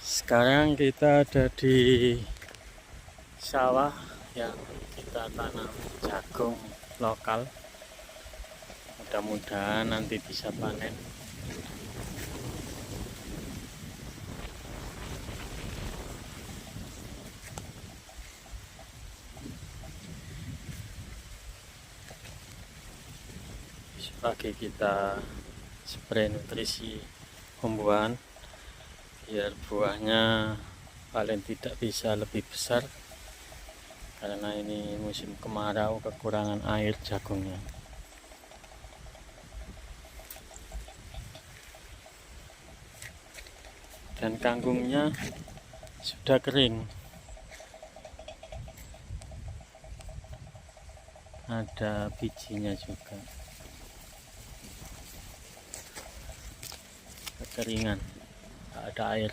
Sekarang kita ada di sawah yang kita tanam jagung lokal. Mudah-mudahan nanti bisa panen. Pagi kita spray nutrisi pembuahan biar buahnya paling tidak bisa lebih besar, karena ini musim kemarau, kekurangan air jagungnya. Dan kangkungnya sudah kering, ada bijinya juga, kekeringan, tak ada air.